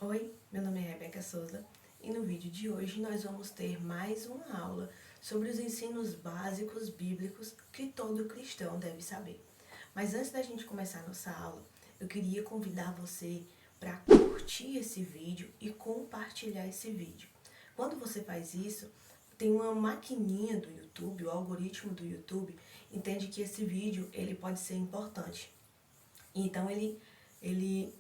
Oi, meu nome é Rebeca Souza e no vídeo de hoje nós vamos ter mais uma aula sobre os ensinos básicos bíblicos que todo cristão deve saber. Mas antes da gente começar a nossa aula, eu queria convidar você para curtir esse vídeo e compartilhar esse vídeo. Quando você faz isso, tem uma maquininha do YouTube, o algoritmo do YouTube entende que esse vídeo ele pode ser importante. Então ele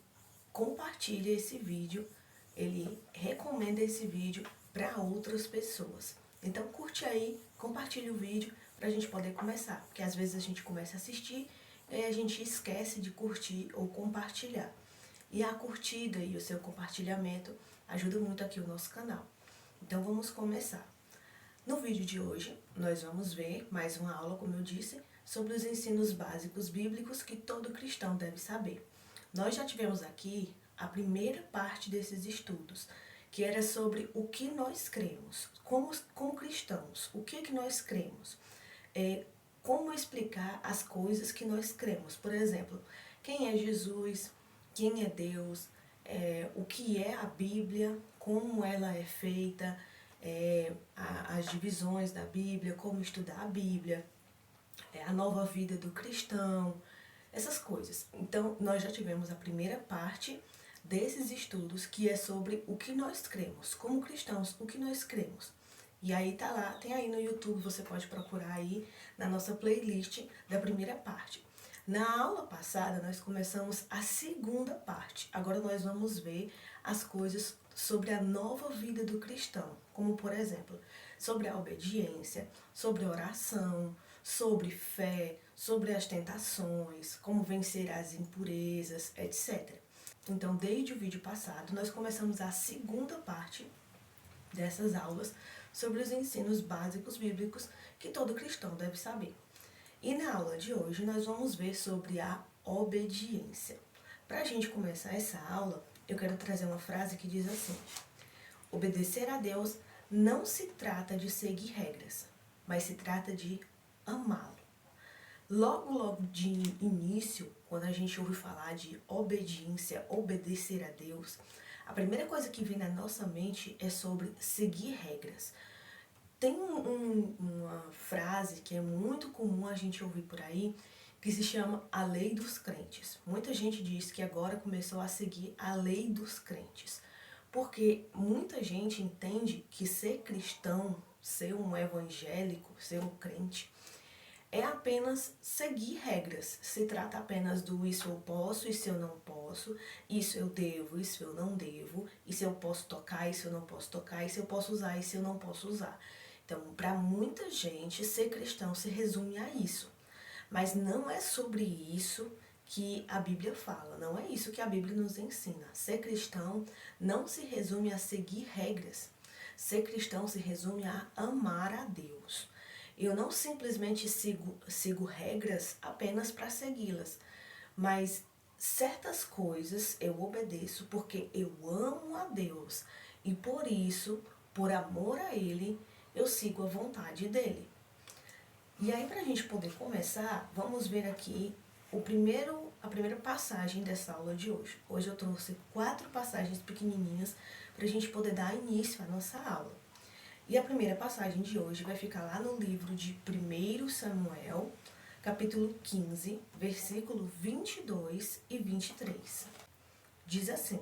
compartilha esse vídeo, ele recomenda esse vídeo para outras pessoas. Então curte aí, compartilha o vídeo para a gente poder começar, porque às vezes a gente começa a assistir e aí a gente esquece de curtir ou compartilhar. E a curtida e o seu compartilhamento ajudam muito aqui o nosso canal. Então vamos começar. No vídeo de hoje, nós vamos ver mais uma aula, como eu disse, sobre os ensinos básicos bíblicos que todo cristão deve saber. Nós já tivemos aqui a primeira parte desses estudos, que era sobre o que nós cremos, como cristãos, o que nós cremos, como explicar as coisas que nós cremos. Por exemplo, quem é Jesus, quem é Deus, o que é a Bíblia, como ela é feita, as divisões da Bíblia, como estudar a Bíblia, a nova vida do cristão, essas coisas. Então, nós já tivemos a primeira parte desses estudos, que é sobre o que nós cremos, como cristãos, o que nós cremos. E aí tá lá, tem aí no YouTube, você pode procurar aí na nossa playlist da primeira parte. Na aula passada, nós começamos a segunda parte. Agora nós vamos ver as coisas sobre a nova vida do cristão, como por exemplo, sobre a obediência, sobre a oração, sobre fé, sobre as tentações, como vencer as impurezas, etc. Então, desde o vídeo passado, nós começamos a segunda parte dessas aulas sobre os ensinos básicos bíblicos que todo cristão deve saber. E na aula de hoje nós vamos ver sobre a obediência. Para a gente começar essa aula, eu quero trazer uma frase que diz assim: obedecer a Deus não se trata de seguir regras, mas se trata de amá-lo. Logo de início, quando a gente ouve falar de obediência, obedecer a Deus, a primeira coisa que vem na nossa mente é sobre seguir regras. Tem uma frase que é muito comum a gente ouvir por aí, que se chama a lei dos crentes. Muita gente diz que agora começou a seguir a lei dos crentes, porque muita gente entende que ser cristão, ser um evangélico, ser um crente, é apenas seguir regras. Se trata apenas do isso eu posso, isso eu não posso, isso eu devo, isso eu não devo, isso eu posso tocar, isso eu não posso tocar, isso eu posso usar, isso eu não posso usar. Então, para muita gente, ser cristão se resume a isso. Mas não é sobre isso que a Bíblia fala, não é isso que a Bíblia nos ensina. Ser cristão não se resume a seguir regras. Ser cristão se resume a amar a Deus. Eu não simplesmente sigo regras apenas para segui-las, mas certas coisas eu obedeço porque eu amo a Deus e por isso, por amor a Ele, eu sigo a vontade dEle. E aí, para a gente poder começar, vamos ver aqui a primeira passagem dessa aula de hoje. Hoje eu trouxe 4 passagens pequenininhas para a gente poder dar início à nossa aula. E a primeira passagem de hoje vai ficar lá no livro de 1 Samuel, capítulo 15, versículo 22 e 23. Diz assim: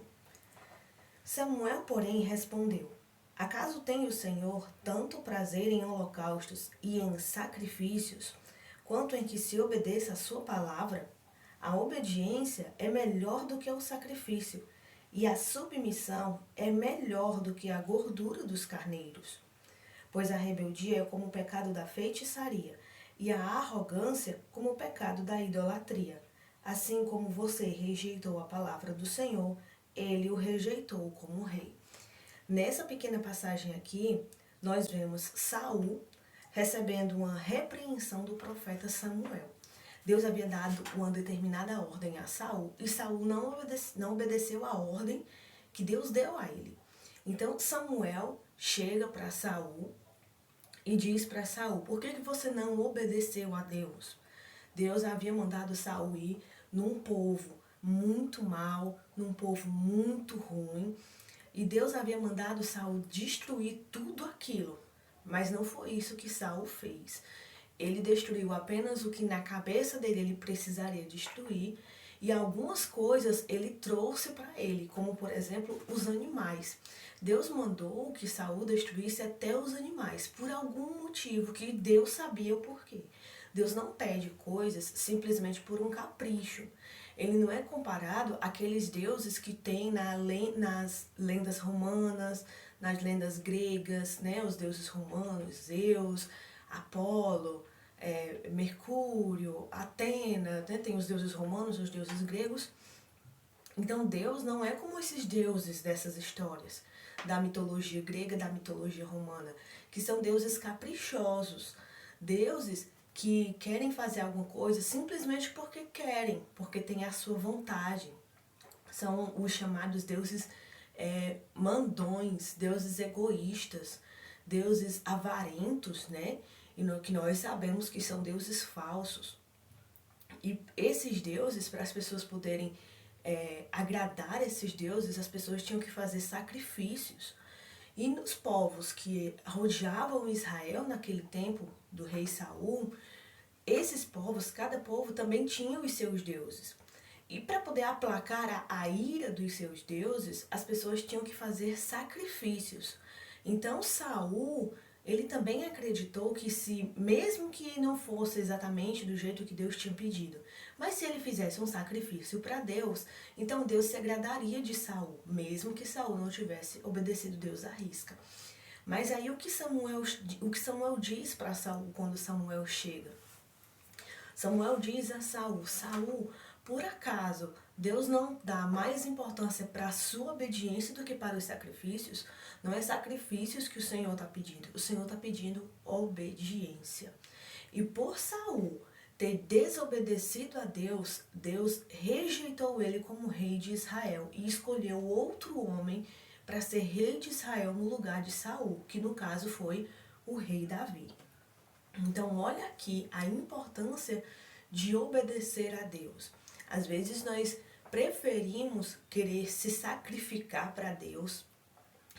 Samuel, porém, respondeu: acaso tem o Senhor tanto prazer em holocaustos e em sacrifícios, quanto em que se obedeça a sua palavra? A obediência é melhor do que o sacrifício, e a submissão é melhor do que a gordura dos carneiros. Pois a rebeldia é como o pecado da feitiçaria, e a arrogância como o pecado da idolatria. Assim como você rejeitou a palavra do Senhor, ele o rejeitou como rei. Nessa pequena passagem aqui, nós vemos Saul recebendo uma repreensão do profeta Samuel. Deus havia dado uma determinada ordem a Saul e Saul não obedeceu a ordem que Deus deu a ele. Então Samuel chega para Saul e diz para Saul: por que você não obedeceu a Deus? Deus havia mandado Saul ir num povo muito mal, num povo muito ruim. E Deus havia mandado Saul destruir tudo aquilo. Mas não foi isso que Saul fez. Ele destruiu apenas o que na cabeça dele ele precisaria destruir. E algumas coisas ele trouxe para ele, como por exemplo os animais. Deus mandou que Saul destruísse até os animais, por algum motivo que Deus sabia o porquê. Deus não pede coisas simplesmente por um capricho. Ele não é comparado àqueles deuses que tem nas lendas romanas, nas lendas gregas, né? Os deuses romanos, Zeus, Apolo, Mercúrio, Atena, né? Tem os deuses romanos, os deuses gregos. Então Deus não é como esses deuses dessas histórias, da mitologia grega, da mitologia romana, que são deuses caprichosos, deuses que querem fazer alguma coisa simplesmente porque querem, porque têm a sua vontade. São os chamados deuses mandões, deuses egoístas, deuses avarentos, né? E que nós sabemos que são deuses falsos. E esses deuses, para as pessoas poderem agradar esses deuses, as pessoas tinham que fazer sacrifícios. E nos povos que rodeavam Israel naquele tempo do rei Saul, esses povos, cada povo também tinha os seus deuses. E para poder aplacar a ira dos seus deuses, as pessoas tinham que fazer sacrifícios. Então Saul, ele também acreditou que se, mesmo que não fosse exatamente do jeito que Deus tinha pedido, mas se ele fizesse um sacrifício para Deus, então Deus se agradaria de Saul, mesmo que Saul não tivesse obedecido Deus à risca. Mas aí o que Samuel diz para Saul quando Samuel chega? Samuel diz a Saul: Saul, por acaso Deus não dá mais importância para a sua obediência do que para os sacrifícios? Não é sacrifícios que o Senhor está pedindo, o Senhor está pedindo obediência. E por Saul ter desobedecido a Deus, Deus rejeitou ele como rei de Israel e escolheu outro homem para ser rei de Israel no lugar de Saul, que no caso foi o rei Davi. Então olha aqui a importância de obedecer a Deus. Às vezes nós preferimos querer se sacrificar para Deus,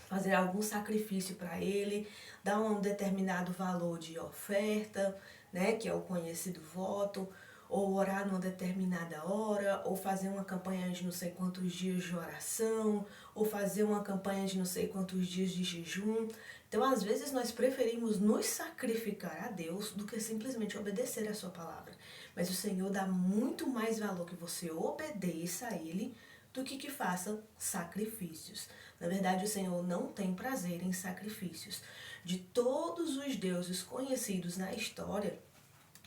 fazer algum sacrifício para Ele, dar um determinado valor de oferta, né, que é o conhecido voto, ou orar numa determinada hora, ou fazer uma campanha de não sei quantos dias de oração, ou fazer uma campanha de não sei quantos dias de jejum. Então, às vezes, nós preferimos nos sacrificar a Deus do que simplesmente obedecer a sua palavra. Mas o Senhor dá muito mais valor que você obedeça a Ele do que faça sacrifícios. Na verdade, o Senhor não tem prazer em sacrifícios. De todos os deuses conhecidos na história,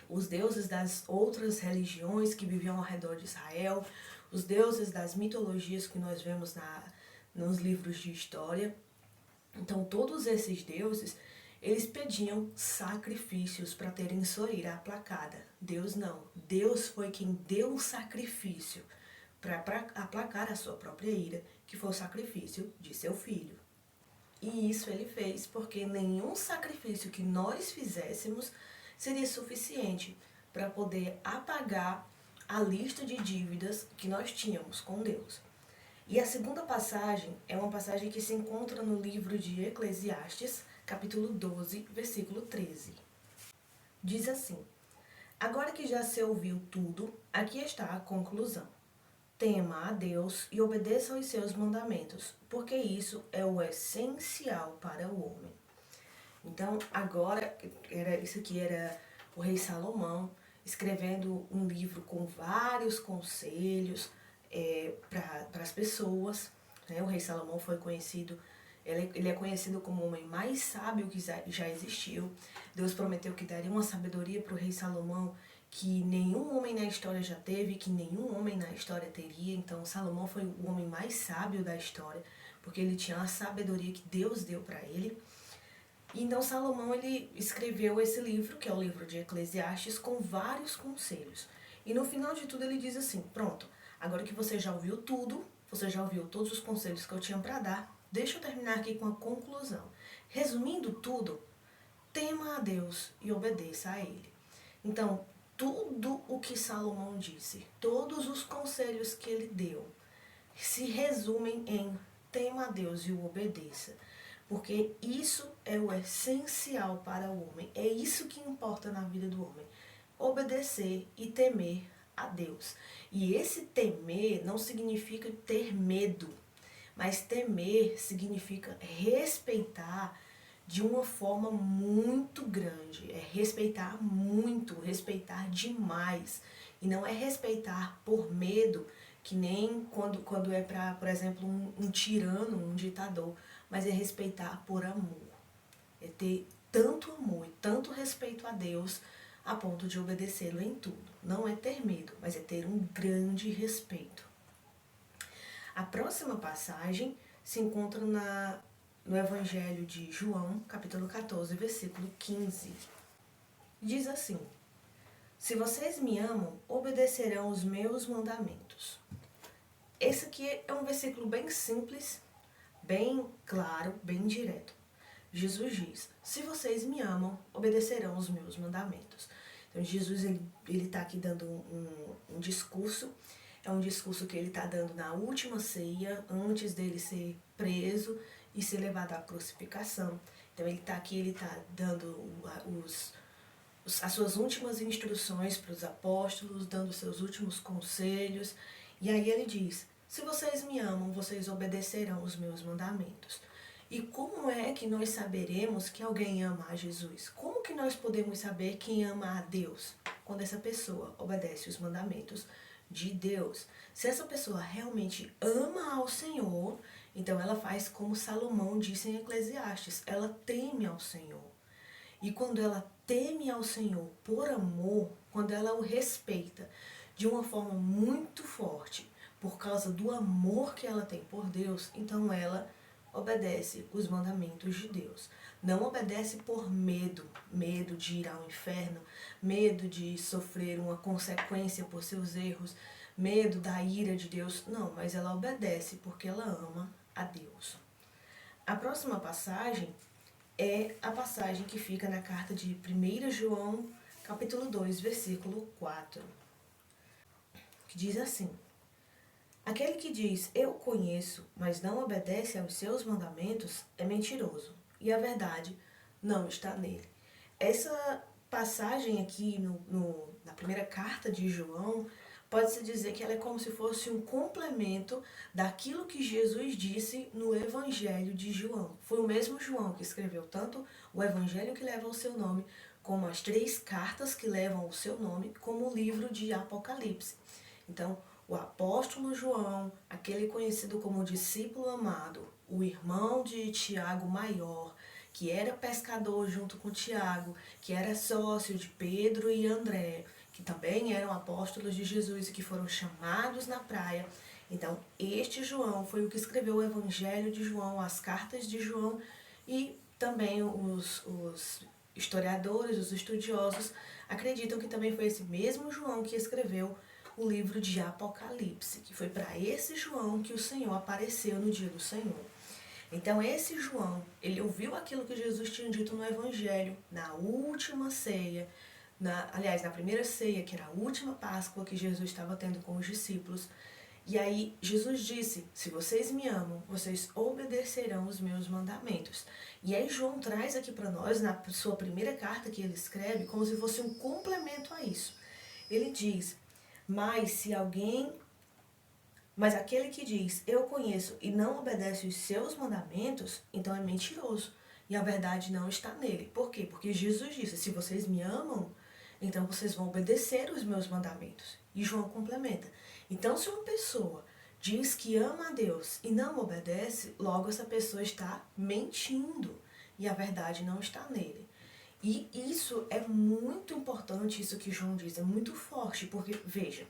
os deuses das outras religiões que viviam ao redor de Israel, os deuses das mitologias que nós vemos nos livros de história. Então, todos esses deuses, eles pediam sacrifícios para terem sua ira aplacada. Deus não. Deus foi quem deu um sacrifício para aplacar a sua própria ira, que foi o sacrifício de seu filho. E isso ele fez porque nenhum sacrifício que nós fizéssemos seria suficiente para poder apagar a lista de dívidas que nós tínhamos com Deus. E a segunda passagem é uma passagem que se encontra no livro de Eclesiastes, capítulo 12, versículo 13. Diz assim: agora que já se ouviu tudo, aqui está a conclusão. Tema a Deus e obedeça aos seus mandamentos, porque isso é o essencial para o homem. Então, agora, isso aqui era o rei Salomão escrevendo um livro com vários conselhos para as pessoas. Né? O rei Salomão foi conhecido, ele é conhecido como o homem mais sábio que já existiu. Deus prometeu que daria uma sabedoria para o rei Salomão que nenhum homem na história já teve, que nenhum homem na história teria. Então, Salomão foi o homem mais sábio da história, porque ele tinha a sabedoria que Deus deu para ele. E então Salomão ele escreveu esse livro, que é o livro de Eclesiastes, com vários conselhos. E no final de tudo ele diz assim: pronto, agora que você já ouviu tudo, você já ouviu todos os conselhos que eu tinha para dar, deixa eu terminar aqui com a conclusão. Resumindo tudo, tema a Deus e obedeça a Ele. Então, tudo o que Salomão disse, todos os conselhos que ele deu, se resumem em tema a Deus e o obedeça. Porque isso é o essencial para o homem. É isso que importa na vida do homem. Obedecer e temer a Deus. E esse temer não significa ter medo, mas temer significa respeitar de uma forma muito grande. É respeitar muito, respeitar demais. E não é respeitar por medo, que nem quando é para, por exemplo, um tirano, um ditador, mas é respeitar por amor. É ter tanto amor e tanto respeito a Deus a ponto de obedecê-lo em tudo. Não é ter medo, mas é ter um grande respeito. A próxima passagem se encontra no Evangelho de João, capítulo 14, versículo 15. Diz assim: se vocês me amam, obedecerão os meus mandamentos. Esse aqui é um versículo bem simples, bem claro, bem direto. Jesus diz: se vocês me amam, obedecerão os meus mandamentos. Então Jesus ele está aqui dando um discurso. É um discurso que ele está dando na última ceia, antes dele ser preso e ser levado à crucificação. Então ele está aqui, ele está dando as suas últimas instruções para os apóstolos, dando os seus últimos conselhos. E aí ele diz: se vocês me amam, vocês obedecerão os meus mandamentos. E como é que nós saberemos que alguém ama a Jesus? Como que nós podemos saber quem ama a Deus? Quando essa pessoa obedece os mandamentos de Deus. Se essa pessoa realmente ama ao Senhor, então ela faz como Salomão disse em Eclesiastes, ela teme ao Senhor. E quando ela teme ao Senhor por amor, quando ela o respeita de uma forma muito forte, por causa do amor que ela tem por Deus, então ela obedece os mandamentos de Deus. Não obedece por medo, medo de ir ao inferno, medo de sofrer uma consequência por seus erros, medo da ira de Deus. Não, mas ela obedece porque ela ama a Deus. A próxima passagem é a passagem que fica na carta de 1 João, capítulo 2, versículo 4, que diz assim: aquele que diz, eu conheço, mas não obedece aos seus mandamentos, é mentiroso, e a verdade não está nele. Essa passagem aqui na primeira carta de João, pode-se dizer que ela é como se fosse um complemento daquilo que Jesus disse no Evangelho de João. Foi o mesmo João que escreveu tanto o Evangelho que leva o seu nome, como as 3 cartas que levam o seu nome, como o livro de Apocalipse. Então, o apóstolo João, aquele conhecido como discípulo amado, o irmão de Tiago maior, que era pescador junto com Tiago, que era sócio de Pedro e André, que também eram apóstolos de Jesus e que foram chamados na praia. Então, este João foi o que escreveu o Evangelho de João, as cartas de João, e também os historiadores, os estudiosos, acreditam que também foi esse mesmo João que escreveu o livro de Apocalipse, que foi para esse João que o Senhor apareceu no dia do Senhor. Então esse João, ele ouviu aquilo que Jesus tinha dito no Evangelho, na última ceia, aliás, na primeira ceia, que era a última Páscoa que Jesus estava tendo com os discípulos. E aí Jesus disse, se vocês me amam, vocês obedecerão os meus mandamentos. E aí João traz aqui para nós, na sua primeira carta que ele escreve, como se fosse um complemento a isso. Ele diz: mas aquele que diz, eu conheço e não obedece os seus mandamentos, então é mentiroso. E a verdade não está nele. Por quê? Porque Jesus disse, se vocês me amam, então vocês vão obedecer os meus mandamentos. E João complementa. Então, se uma pessoa diz que ama a Deus e não obedece, logo essa pessoa está mentindo. E a verdade não está nele. E isso é muito importante, isso que João diz, é muito forte, porque, veja,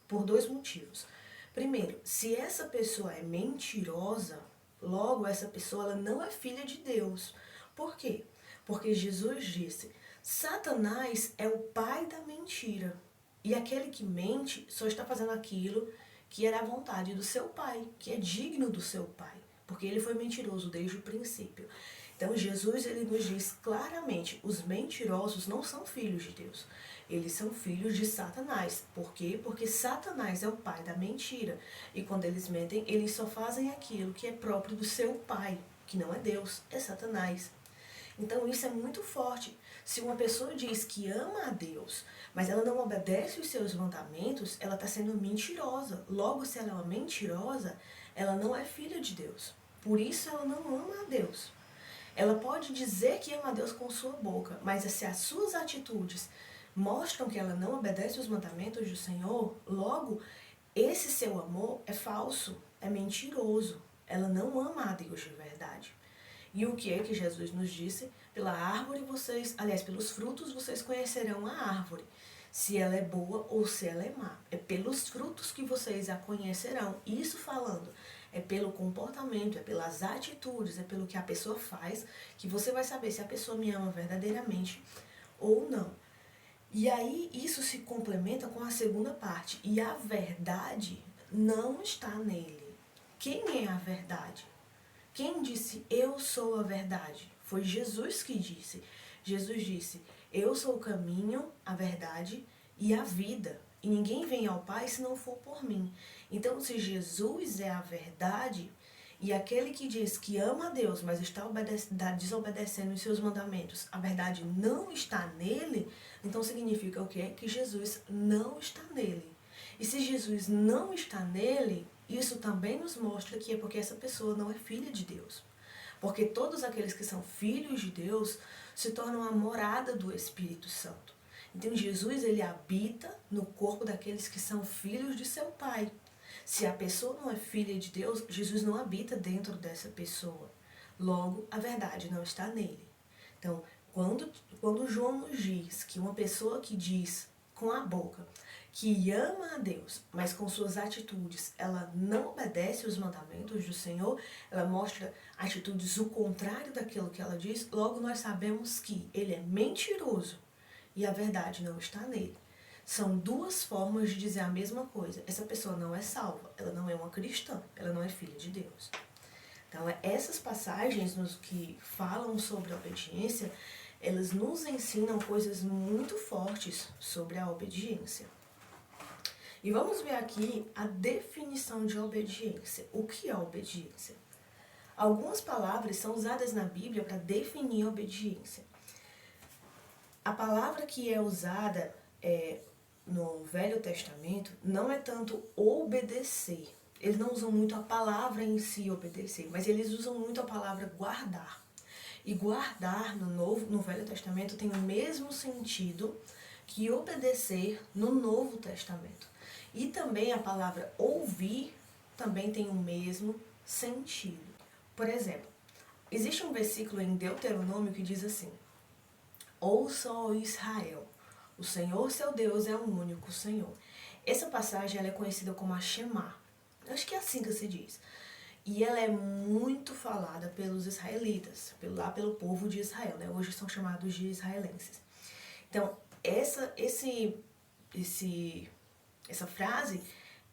por 2 motivos. Primeiro, se essa pessoa é mentirosa, logo essa pessoa ela não é filha de Deus. Por quê? Porque Jesus disse, Satanás é o pai da mentira. E aquele que mente só está fazendo aquilo que era a vontade do seu pai, que é digno do seu pai. Porque ele foi mentiroso desde o princípio. Então Jesus ele nos diz claramente, os mentirosos não são filhos de Deus. Eles são filhos de Satanás. Por quê? Porque Satanás é o pai da mentira. E quando eles mentem, eles só fazem aquilo que é próprio do seu pai, que não é Deus, é Satanás. Então isso é muito forte. Se uma pessoa diz que ama a Deus, mas ela não obedece os seus mandamentos, ela está sendo mentirosa. Logo, se ela é uma mentirosa, ela não é filha de Deus. Por isso ela não ama a Deus. Ela pode dizer que ama a Deus com sua boca, mas se as suas atitudes mostram que ela não obedece os mandamentos do Senhor, logo, esse seu amor é falso, é mentiroso. Ela não ama a Deus de verdade. E o que é que Jesus nos disse? Pela árvore vocês, aliás, pelos frutos vocês conhecerão a árvore, se ela é boa ou se ela é má. É pelos frutos que vocês a conhecerão. Isso falando, é pelo comportamento, é pelas atitudes, é pelo que a pessoa faz, que você vai saber se a pessoa me ama verdadeiramente ou não. E aí isso se complementa com a segunda parte. E a verdade não está nele. Quem é a verdade? Quem disse, eu sou a verdade? Foi Jesus que disse. Jesus disse, eu sou o caminho, a verdade e a vida. E ninguém vem ao Pai se não for por mim. Então, se Jesus é a verdade, e aquele que diz que ama a Deus, mas está desobedecendo os seus mandamentos, a verdade não está nele, então significa o quê? Que Jesus não está nele. E se Jesus não está nele, isso também nos mostra que é porque essa pessoa não é filha de Deus. Porque todos aqueles que são filhos de Deus se tornam a morada do Espírito Santo. Então Jesus ele habita no corpo daqueles que são filhos de seu Pai. Se a pessoa não é filha de Deus, Jesus não habita dentro dessa pessoa. Logo, a verdade não está nele. Então, quando João nos diz que uma pessoa que diz com a boca que ama a Deus, mas com suas atitudes ela não obedece os mandamentos do Senhor, ela mostra atitudes o contrário daquilo que ela diz, logo nós sabemos que ele é mentiroso e a verdade não está nele. São duas formas de dizer a mesma coisa. Essa pessoa não é salva, ela não é uma cristã, ela não é filha de Deus. Então, essas passagens que falam sobre a obediência, elas nos ensinam coisas muito fortes sobre a obediência. E vamos ver aqui a definição de obediência. O que é obediência? Algumas palavras são usadas na Bíblia para definir a obediência. A palavra que é usada no Velho Testamento não é tanto obedecer. Eles não usam muito a palavra em si, obedecer, mas eles usam muito a palavra guardar. E guardar no Velho Testamento tem o mesmo sentido que obedecer no Novo Testamento. E também a palavra ouvir também tem o mesmo sentido. Por exemplo, existe um versículo em Deuteronômio que diz assim: ouça, ó Israel, o Senhor seu Deus é o único Senhor. Essa passagem ela é conhecida como a Shema. Acho que é assim que se diz. E ela é muito falada pelos israelitas, pelo povo de Israel, né? Hoje são chamados de israelenses. Então, essa frase,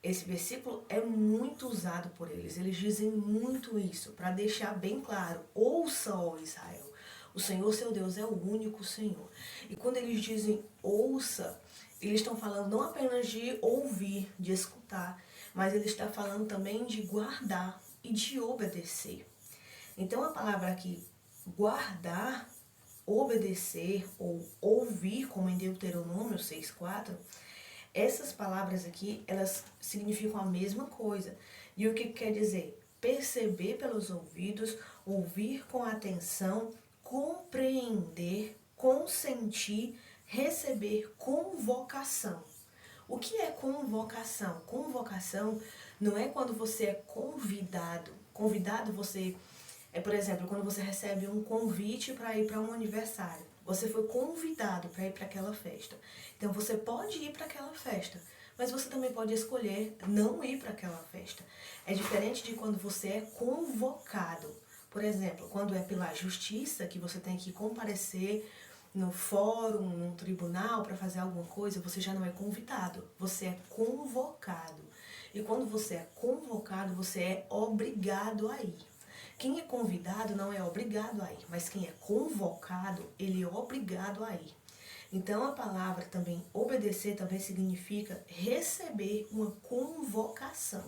esse versículo é muito usado por eles. Eles dizem muito isso, para deixar bem claro: ouça, ó Israel, o Senhor seu Deus é o único Senhor. E quando eles dizem ouça, eles estão falando não apenas de ouvir, de escutar, mas eles estão falando também de guardar e de obedecer. Então a palavra aqui, guardar, obedecer ou ouvir, como em Deuteronômio 6,4, essas palavras aqui, elas significam a mesma coisa. E o que quer dizer? Perceber pelos ouvidos, ouvir com atenção, compreender, consentir, receber convocação. O que é convocação? Convocação não é quando você é convidado. Convidado por exemplo, quando você recebe um convite para ir para um aniversário. Você foi convidado para ir para aquela festa. Então você pode ir para aquela festa, mas você também pode escolher não ir para aquela festa. É diferente de quando você é convocado. Por exemplo, quando é pela justiça, que você tem que comparecer no fórum, num tribunal para fazer alguma coisa, você já não é convidado, você é convocado. E quando você é convocado, você é obrigado a ir. Quem é convidado não é obrigado a ir, mas quem é convocado, ele é obrigado a ir. Então a palavra também, obedecer, também significa receber uma convocação.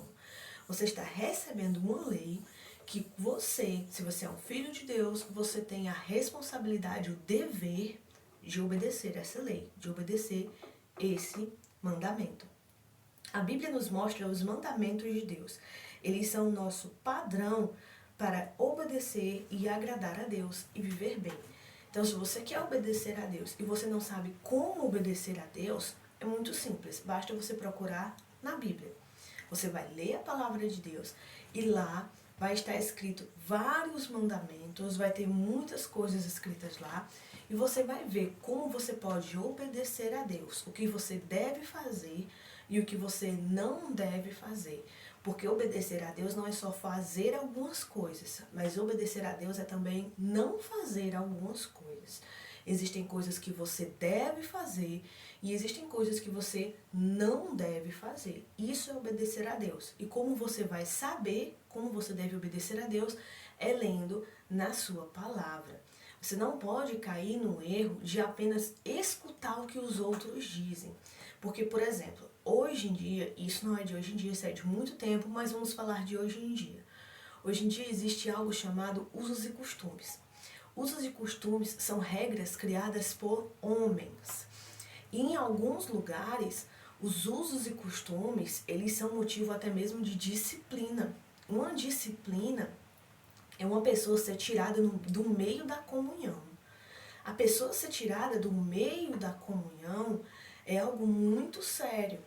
Você está recebendo uma lei que você, se você é um filho de Deus, você tem a responsabilidade, o dever de obedecer essa lei, de obedecer esse mandamento. A Bíblia nos mostra os mandamentos de Deus. Eles são o nosso padrão para obedecer e agradar a Deus e viver bem. Então, se você quer obedecer a Deus e você não sabe como obedecer a Deus, é muito simples. Basta você procurar na Bíblia. Você vai ler a palavra de Deus e lá vai estar escrito vários mandamentos, vai ter muitas coisas escritas lá e você vai ver como você pode obedecer a Deus, o que você deve fazer e o que você não deve fazer. Porque obedecer a Deus não é só fazer algumas coisas, mas obedecer a Deus é também não fazer algumas coisas. Existem coisas que você deve fazer e existem coisas que você não deve fazer. Isso é obedecer a Deus. E como você vai saber como você deve obedecer a Deus é lendo na sua palavra. Você não pode cair no erro de apenas escutar o que os outros dizem. Porque, por exemplo, hoje em dia, isso não é de hoje em dia, isso é de muito tempo, mas vamos falar de hoje em dia. Hoje em dia existe algo chamado usos e costumes. Usos e costumes são regras criadas por homens. E em alguns lugares, os usos e costumes, eles são motivo até mesmo de disciplina. Uma disciplina é uma pessoa ser tirada do meio da comunhão. A pessoa ser tirada do meio da comunhão é algo muito sério.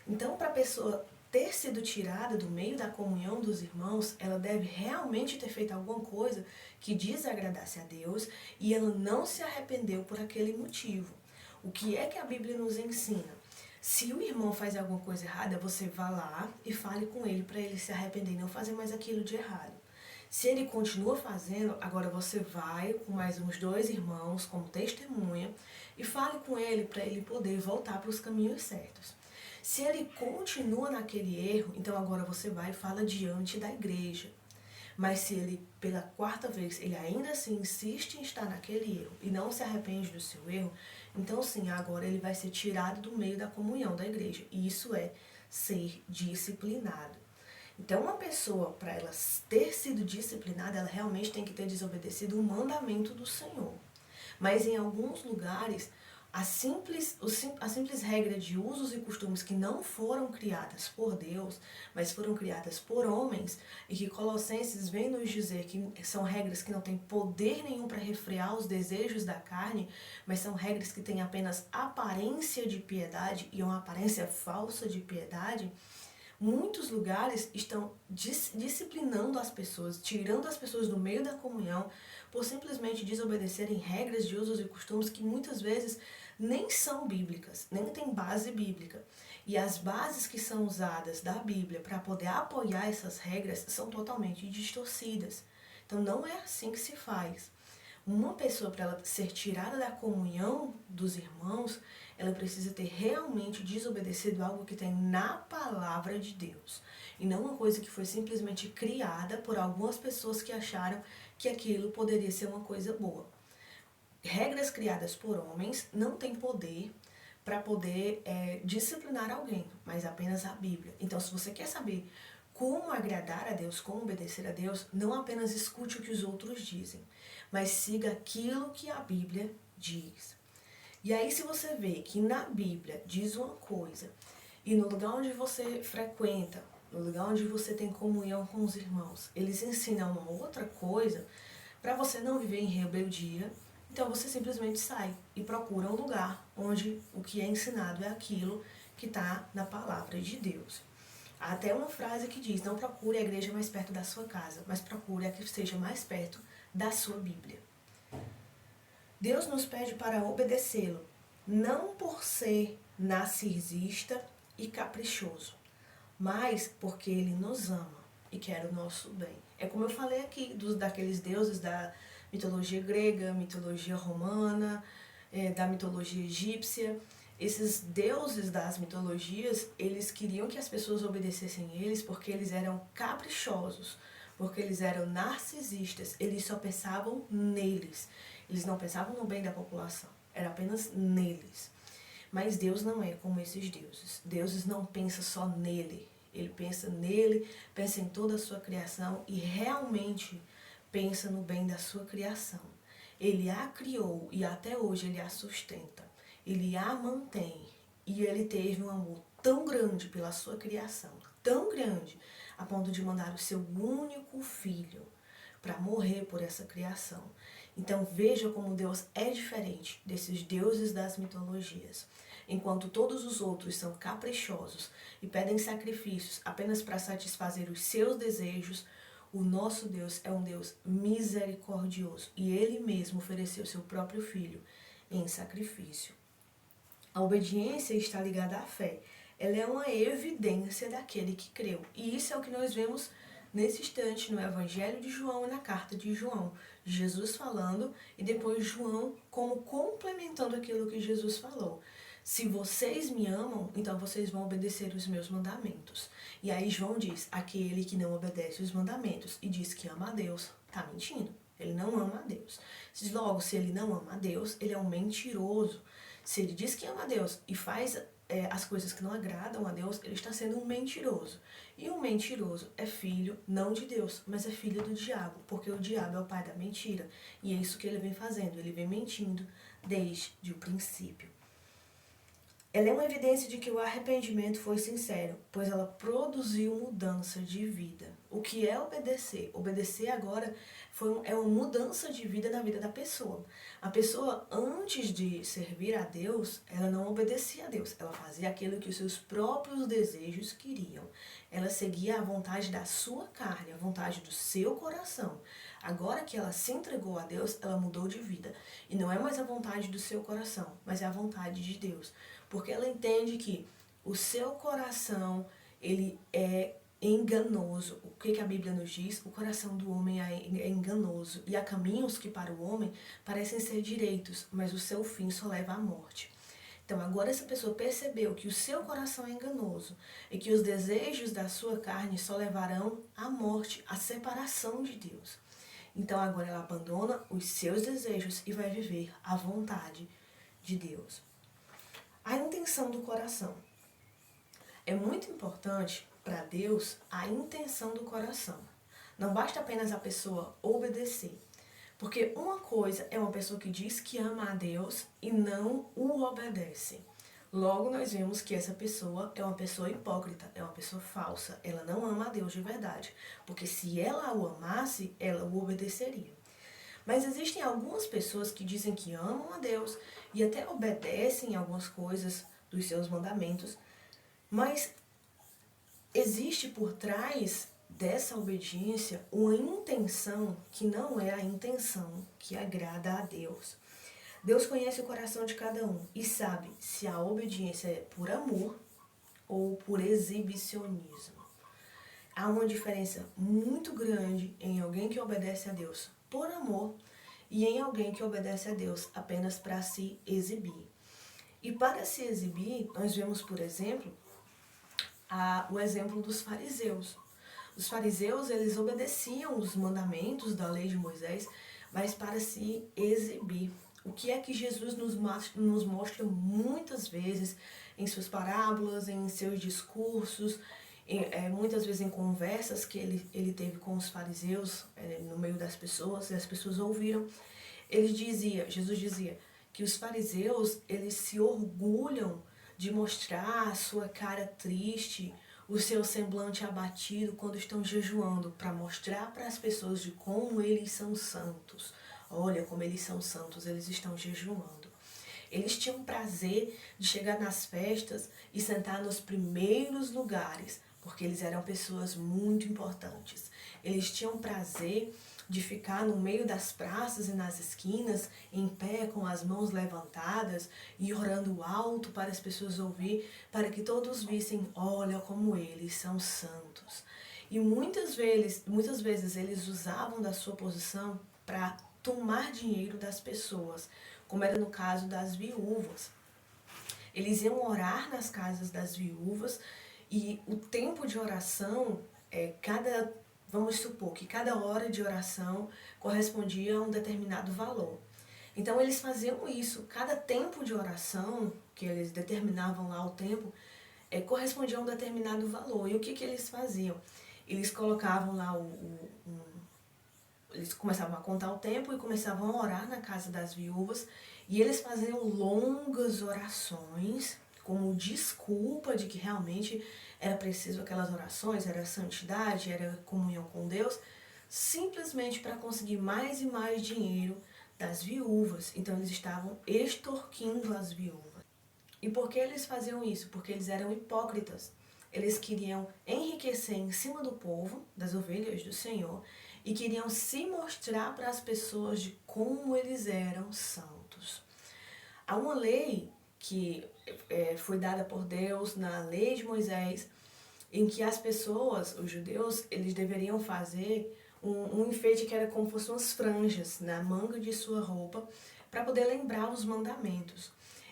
Então, para a pessoa ter sido tirada do meio da comunhão dos irmãos, ela deve realmente ter feito alguma coisa que desagradasse a Deus e ela não se arrependeu por aquele motivo. O que é que a Bíblia nos ensina? Se o irmão faz alguma coisa errada, você vá lá e fale com ele para ele se arrepender e não fazer mais aquilo de errado. Se ele continua fazendo, agora você vai com mais uns 2 irmãos como testemunha e fale com ele para ele poder voltar para os caminhos certos. Se ele continua naquele erro, então agora você vai e fala diante da igreja. Mas se ele, pela 4ª vez, ele ainda assim insiste em estar naquele erro e não se arrepende do seu erro, então sim, agora ele vai ser tirado do meio da comunhão da igreja. E isso é ser disciplinado. Então, uma pessoa, para ela ter sido disciplinada, ela realmente tem que ter desobedecido o mandamento do Senhor. Mas em alguns lugares, a simples regra de usos e costumes que não foram criadas por Deus, mas foram criadas por homens, e que Colossenses vem nos dizer que são regras que não têm poder nenhum para refrear os desejos da carne, mas são regras que têm apenas aparência de piedade e uma aparência falsa de piedade. Muitos lugares estão disciplinando as pessoas, tirando as pessoas do meio da comunhão por simplesmente desobedecerem regras de usos e costumes que muitas vezes nem são bíblicas, nem têm base bíblica. E as bases que são usadas da Bíblia para poder apoiar essas regras são totalmente distorcidas. Então não é assim que se faz. Uma pessoa, para ela ser tirada da comunhão dos irmãos, ela precisa ter realmente desobedecido algo que tem na palavra de Deus. E não uma coisa que foi simplesmente criada por algumas pessoas que acharam que aquilo poderia ser uma coisa boa. Regras criadas por homens não têm poder para poder disciplinar alguém, mas apenas a Bíblia. Então, se você quer saber como agradar a Deus, como obedecer a Deus, não apenas escute o que os outros dizem, mas siga aquilo que a Bíblia diz. E aí, se você vê que na Bíblia diz uma coisa, e no lugar onde você frequenta, no lugar onde você tem comunhão com os irmãos, eles ensinam uma outra coisa, para você não viver em rebeldia, então você simplesmente sai e procura um lugar onde o que é ensinado é aquilo que está na palavra de Deus. Há até uma frase que diz: não procure a igreja mais perto da sua casa, mas procure a que esteja mais perto da sua Bíblia. Deus nos pede para obedecê-lo, não por ser narcisista e caprichoso, mas porque Ele nos ama e quer o nosso bem. É como eu falei aqui, daqueles deuses da mitologia grega, mitologia romana, da mitologia egípcia. Esses deuses das mitologias, eles queriam que as pessoas obedecessem eles porque eles eram caprichosos, porque eles eram narcisistas, eles só pensavam neles. Eles não pensavam no bem da população, era apenas neles. Mas Deus não é como esses deuses. Deuses não pensam só nele. Ele pensa nele, pensa em toda a sua criação e realmente pensa no bem da sua criação. Ele a criou e até hoje ele a sustenta. Ele a mantém e ele teve um amor tão grande pela sua criação, tão grande, a ponto de mandar o seu único filho para morrer por essa criação. Então veja como Deus é diferente desses deuses das mitologias. Enquanto todos os outros são caprichosos e pedem sacrifícios apenas para satisfazer os seus desejos, o nosso Deus é um Deus misericordioso e Ele mesmo ofereceu seu próprio Filho em sacrifício. A obediência está ligada à fé. Ela é uma evidência daquele que creu. E isso é o que nós vemos nesse instante no Evangelho de João e na Carta de João. Jesus falando e depois João como complementando aquilo que Jesus falou. Se vocês me amam, então vocês vão obedecer os meus mandamentos. E aí João diz, aquele que não obedece os mandamentos e diz que ama a Deus, está mentindo. Ele não ama a Deus. Logo, se ele não ama a Deus, ele é um mentiroso. Se ele diz que ama a Deus e faz as coisas que não agradam a Deus, ele está sendo um mentiroso. E um mentiroso é filho não de Deus, mas é filho do diabo, porque o diabo é o pai da mentira. E é isso que ele vem fazendo, ele vem mentindo desde o princípio. Ela é uma evidência de que o arrependimento foi sincero, pois ela produziu mudança de vida. O que é obedecer? Obedecer agora é uma mudança de vida na vida da pessoa. A pessoa, antes de servir a Deus, ela não obedecia a Deus. Ela fazia aquilo que os seus próprios desejos queriam. Ela seguia a vontade da sua carne, a vontade do seu coração. Agora que ela se entregou a Deus, ela mudou de vida. E não é mais a vontade do seu coração, mas é a vontade de Deus. Porque ela entende que o seu coração, ele é enganoso. O que a Bíblia nos diz? O coração do homem é enganoso. E há caminhos que para o homem parecem ser direitos, mas o seu fim só leva à morte. Então agora essa pessoa percebeu que o seu coração é enganoso e que os desejos da sua carne só levarão à morte, à separação de Deus. Então agora ela abandona os seus desejos e vai viver a vontade de Deus. A intenção do coração. É muito importante para Deus a intenção do coração. Não basta apenas a pessoa obedecer. Porque uma coisa é uma pessoa que diz que ama a Deus e não o obedece. Logo nós vemos que essa pessoa é uma pessoa hipócrita, é uma pessoa falsa. Ela não ama a Deus de verdade. Porque se ela o amasse, ela o obedeceria. Mas existem algumas pessoas que dizem que amam a Deus e até obedecem algumas coisas dos seus mandamentos, mas existe por trás dessa obediência uma intenção que não é a intenção que agrada a Deus. Deus conhece o coração de cada um e sabe se a obediência é por amor ou por exibicionismo. Há uma diferença muito grande em alguém que obedece a Deus por amor e em alguém que obedece a Deus apenas para se exibir. E para se exibir, nós vemos, por exemplo, o exemplo dos fariseus. Os fariseus, eles obedeciam os mandamentos da lei de Moisés, mas para se exibir. O que é que Jesus nos mostra muitas vezes em suas parábolas, em seus discursos, muitas vezes em conversas que ele teve com os fariseus, no meio das pessoas, e as pessoas ouviram. Jesus dizia que os fariseus, eles se orgulham de mostrar a sua cara triste, o seu semblante abatido quando estão jejuando, para mostrar para as pessoas de como eles são santos. Olha como eles são santos, eles estão jejuando. Eles tinham prazer de chegar nas festas e sentar nos primeiros lugares, porque eles eram pessoas muito importantes. Eles tinham prazer de ficar no meio das praças e nas esquinas, em pé, com as mãos levantadas e orando alto para as pessoas ouvir, para que todos vissem, olha como eles são santos. E muitas vezes eles usavam da sua posição para tomar dinheiro das pessoas, como era no caso das viúvas. Eles iam orar nas casas das viúvas e o tempo de oração, cada vamos supor que cada hora de oração correspondia a um determinado valor. Então eles faziam isso, cada tempo de oração, que eles determinavam lá o tempo, correspondia a um determinado valor. E o que eles faziam? Eles colocavam lá eles começavam a contar o tempo e começavam a orar na casa das viúvas, e eles faziam longas orações como desculpa de que realmente era preciso aquelas orações, era santidade, era comunhão com Deus, simplesmente para conseguir mais e mais dinheiro das viúvas. Então eles estavam extorquindo as viúvas. E por que eles faziam isso? Porque eles eram hipócritas. Eles queriam enriquecer em cima do povo, das ovelhas do Senhor, e queriam se mostrar para as pessoas de como eles eram santos. Há uma lei que foi dada por Deus na lei de Moisés, em que as pessoas, os judeus, eles deveriam fazer um enfeite que era como se fossem umas franjas na manga de sua roupa, para poder lembrar os mandamentos.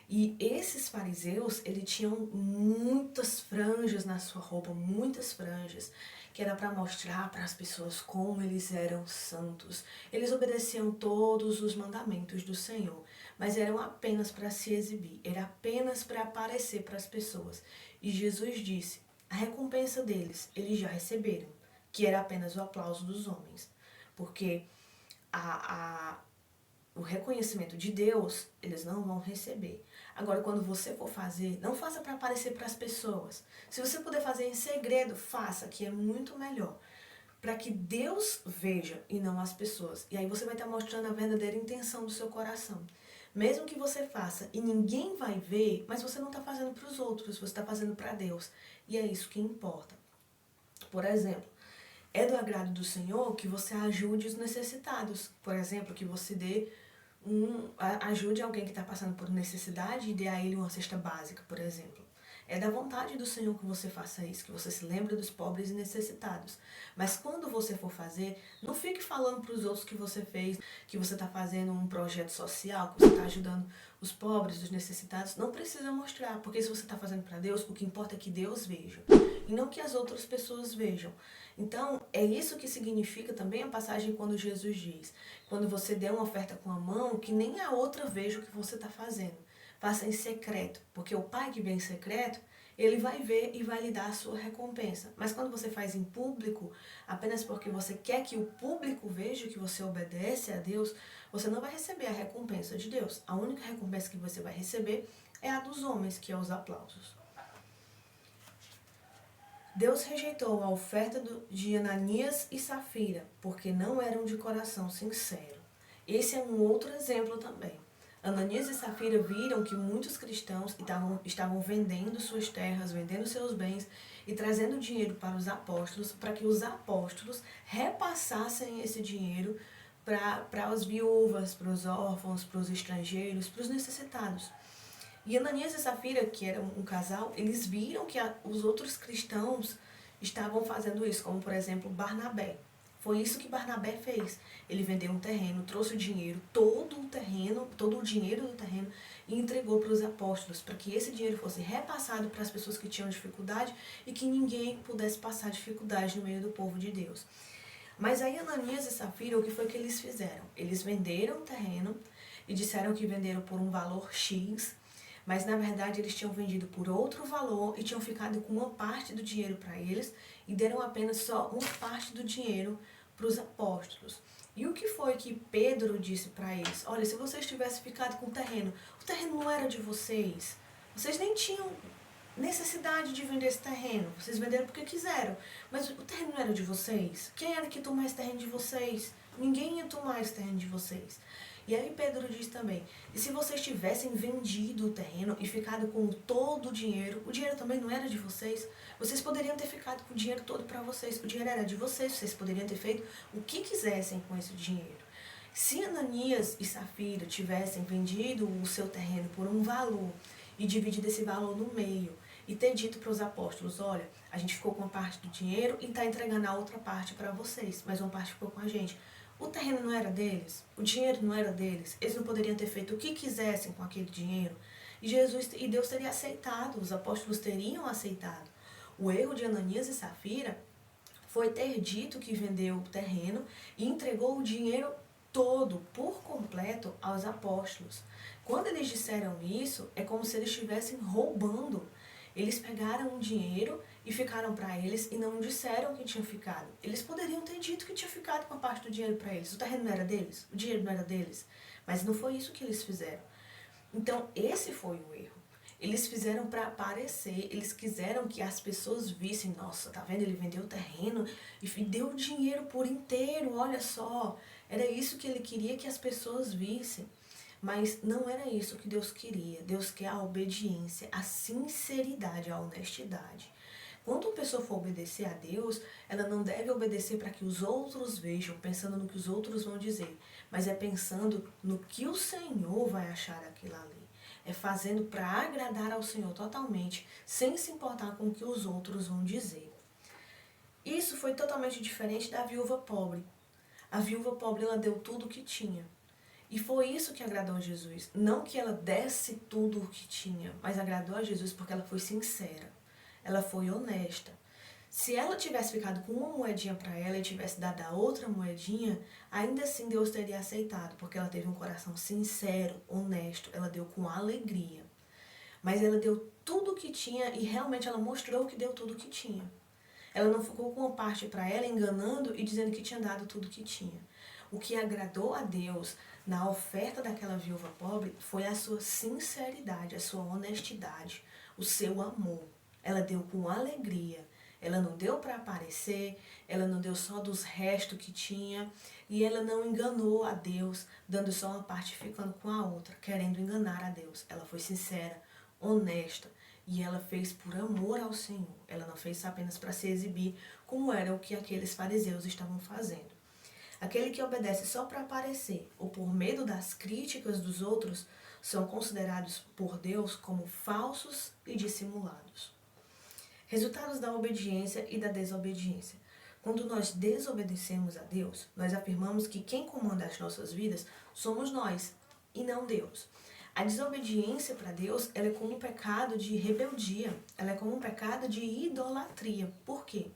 E esses fariseus, eles tinham muitas franjas na sua roupa, muitas franjas, que era para mostrar para as pessoas como eles eram santos. Eles obedeciam todos os mandamentos do Senhor, mas eram apenas para se exibir, era apenas para aparecer para as pessoas. E Jesus disse, a recompensa deles, eles já receberam, que era apenas o aplauso dos homens. Porque o reconhecimento de Deus, eles não vão receber. Agora, quando você for fazer, não faça para aparecer para as pessoas. Se você puder fazer em segredo, faça, que é muito melhor. Para que Deus veja e não as pessoas. E aí você vai estar mostrando a verdadeira intenção do seu coração. Mesmo que você faça e ninguém vai ver, mas você não está fazendo para os outros, você está fazendo para Deus. E é isso que importa. Por exemplo, é do agrado do Senhor que você ajude os necessitados. Por exemplo, que você ajude alguém que está passando por necessidade e dê a ele uma cesta básica, por exemplo. É da vontade do Senhor que você faça isso, que você se lembre dos pobres e necessitados. Mas quando você for fazer, não fique falando para os outros que você fez, que você está fazendo um projeto social, que você está ajudando os pobres, os necessitados. Não precisa mostrar, porque se você está fazendo para Deus, o que importa é que Deus veja, e não que as outras pessoas vejam. Então, é isso que significa também a passagem quando Jesus diz, quando você der uma oferta com a mão, que nem a outra veja o que você está fazendo. Faça em secreto, porque o Pai que vê em secreto, ele vai ver e vai lhe dar a sua recompensa. Mas quando você faz em público, apenas porque você quer que o público veja que você obedece a Deus, você não vai receber a recompensa de Deus. A única recompensa que você vai receber é a dos homens, que é os aplausos. Deus rejeitou a oferta de Ananias e Safira, porque não eram de coração sincero. Esse é um outro exemplo também. Ananias e Safira viram que muitos cristãos estavam vendendo suas terras, vendendo seus bens e trazendo dinheiro para os apóstolos, para que os apóstolos repassassem esse dinheiro para as viúvas, para os órfãos, para os estrangeiros, para os necessitados. E Ananias e Safira, que eram um casal, eles viram que os outros cristãos estavam fazendo isso, como por exemplo Barnabé. Foi isso que Barnabé fez. Ele vendeu um terreno, trouxe o dinheiro, todo o dinheiro do terreno, e entregou para os apóstolos, para que esse dinheiro fosse repassado para as pessoas que tinham dificuldade e que ninguém pudesse passar dificuldade no meio do povo de Deus. Mas aí Ananias e Safira, o que foi que eles fizeram? Eles venderam o terreno e disseram que venderam por um valor X, mas na verdade eles tinham vendido por outro valor e tinham ficado com uma parte do dinheiro para eles e deram apenas só uma parte do dinheiro para os apóstolos. E o que foi que Pedro disse para eles? Olha, se vocês tivessem ficado com o terreno não era de vocês. Vocês nem tinham necessidade de vender esse terreno. Vocês venderam porque quiseram. Mas o terreno não era de vocês. Quem era que tomar esse terreno de vocês? Ninguém ia tomar esse terreno de vocês. E aí Pedro diz também, e se vocês tivessem vendido o terreno e ficado com todo o dinheiro também não era de vocês? Vocês poderiam ter ficado com o dinheiro todo para vocês. O dinheiro era de vocês poderiam ter feito o que quisessem com esse dinheiro. Se Ananias e Safira tivessem vendido o seu terreno por um valor e dividido esse valor no meio e ter dito para os apóstolos, olha, a gente ficou com uma parte do dinheiro e está entregando a outra parte para vocês, mas uma parte ficou com a gente. O terreno não era deles, o dinheiro não era deles, eles não poderiam ter feito o que quisessem com aquele dinheiro. E Deus teria aceitado, os apóstolos teriam aceitado. O erro de Ananias e Safira foi ter dito que vendeu o terreno e entregou o dinheiro todo, por completo, aos apóstolos. Quando eles disseram isso, é como se eles estivessem roubando. Eles pegaram o dinheiro e ficaram para eles e não disseram que tinha ficado. Eles poderiam ter dito que tinha ficado uma parte do dinheiro para eles. O terreno não era deles, o dinheiro não era deles. Mas não foi isso que eles fizeram. Então, esse foi o erro. Eles fizeram para aparecer, eles quiseram que as pessoas vissem, nossa, tá vendo? Ele vendeu o terreno e deu o dinheiro por inteiro, olha só. Era isso que ele queria que as pessoas vissem. Mas não era isso que Deus queria. Deus quer a obediência, a sinceridade, a honestidade. Quando uma pessoa for obedecer a Deus, ela não deve obedecer para que os outros vejam, pensando no que os outros vão dizer, mas é pensando no que o Senhor vai achar daquilo ali. É fazendo para agradar ao Senhor totalmente, sem se importar com o que os outros vão dizer. Isso foi totalmente diferente da viúva pobre. A viúva pobre, ela deu tudo o que tinha. E foi isso que agradou a Jesus. Não que ela desse tudo o que tinha, mas agradou a Jesus porque ela foi sincera. Ela foi honesta. Se ela tivesse ficado com uma moedinha para ela e tivesse dado a outra moedinha, ainda assim Deus teria aceitado, porque ela teve um coração sincero, honesto, ela deu com alegria. Mas ela deu tudo o que tinha e realmente ela mostrou que deu tudo o que tinha. Ela não ficou com uma parte para ela enganando e dizendo que tinha dado tudo o que tinha. O que agradou a Deus na oferta daquela viúva pobre foi a sua sinceridade, a sua honestidade, o seu amor. Ela deu com alegria. Ela não deu para aparecer, ela não deu só dos restos que tinha e ela não enganou a Deus, dando só uma parte e ficando com a outra, querendo enganar a Deus. Ela foi sincera, honesta e ela fez por amor ao Senhor. Ela não fez apenas para se exibir, como era o que aqueles fariseus estavam fazendo. Aquele que obedece só para aparecer ou por medo das críticas dos outros são considerados por Deus como falsos e dissimulados. Resultados da obediência e da desobediência. Quando nós desobedecemos a Deus, nós afirmamos que quem comanda as nossas vidas somos nós e não Deus. A desobediência para Deus, ela é como um pecado de rebeldia, ela é como um pecado de idolatria. Por quê?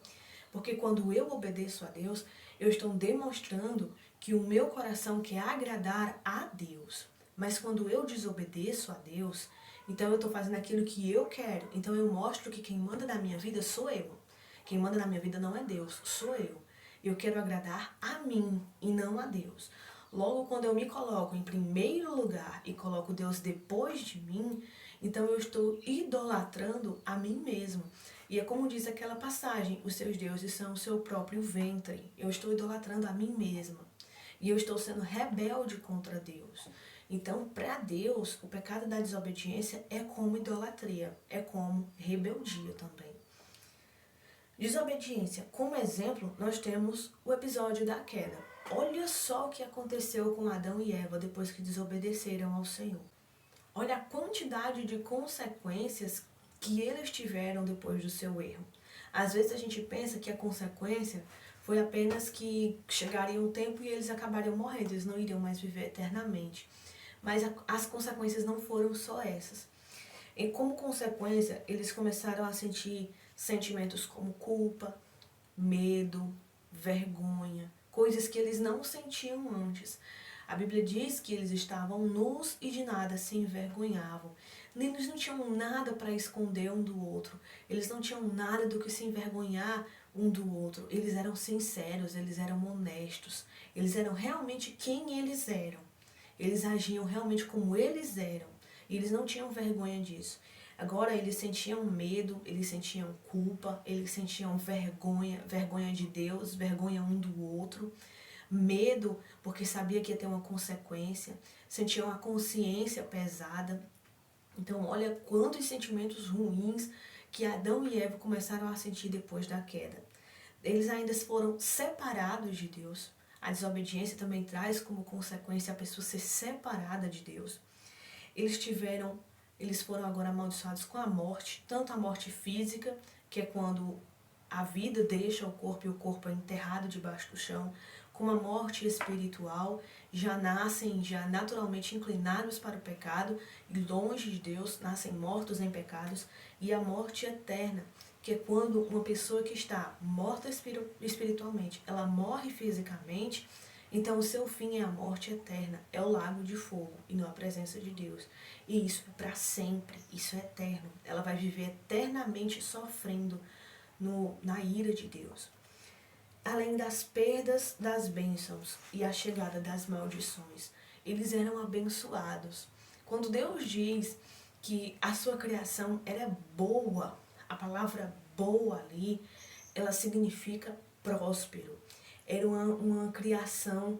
Porque quando eu obedeço a Deus, eu estou demonstrando que o meu coração quer agradar a Deus. Mas quando eu desobedeço a Deus, então eu estou fazendo aquilo que eu quero. Então eu mostro que quem manda na minha vida sou eu. Quem manda na minha vida não é Deus, sou eu. Eu quero agradar a mim e não a Deus. Logo, quando eu me coloco em primeiro lugar e coloco Deus depois de mim, então eu estou idolatrando a mim mesmo. E é como diz aquela passagem, os seus deuses são o seu próprio ventre. Eu estou idolatrando a mim mesma. E eu estou sendo rebelde contra Deus. Então, para Deus, o pecado da desobediência é como idolatria, é como rebeldia também. Desobediência. Como exemplo, nós temos o episódio da queda. Olha só o que aconteceu com Adão e Eva depois que desobedeceram ao Senhor. Olha a quantidade de consequências que eles tiveram depois do seu erro. Às vezes a gente pensa que a consequência foi apenas que chegaria um tempo e eles acabariam morrendo, eles não iriam mais viver eternamente. Mas as consequências não foram só essas. E como consequência, eles começaram a sentir sentimentos como culpa, medo, vergonha, coisas que eles não sentiam antes. A Bíblia diz que eles estavam nus e de nada se envergonhavam. Eles não tinham nada para esconder um do outro. Eles não tinham nada do que se envergonhar um do outro. Eles eram sinceros, eles eram honestos. Eles eram realmente quem eles eram. Eles agiam realmente como eles eram. E eles não tinham vergonha disso. Agora eles sentiam medo, eles sentiam culpa, eles sentiam vergonha de Deus, vergonha um do outro. Medo, porque sabia que ia ter uma consequência. Sentiam a consciência pesada. Então, olha quantos sentimentos ruins que Adão e Eva começaram a sentir depois da queda. Eles ainda foram separados de Deus. A desobediência também traz como consequência a pessoa ser separada de Deus. Eles foram agora amaldiçoados com a morte, tanto a morte física, que é quando a vida deixa o corpo e o corpo é enterrado debaixo do chão, como a morte espiritual, já nascem já naturalmente inclinados para o pecado e longe de Deus, nascem mortos em pecados, e a morte eterna, que é quando uma pessoa que está morta espiritualmente, ela morre fisicamente, então o seu fim é a morte eterna, é o lago de fogo e não a presença de Deus. E isso é para sempre, isso é eterno. Ela vai viver eternamente sofrendo na ira de Deus. Além das perdas das bênçãos e a chegada das maldições, eles eram abençoados. Quando Deus diz que a sua criação era boa, a palavra boa ali, ela significa próspero. Era uma criação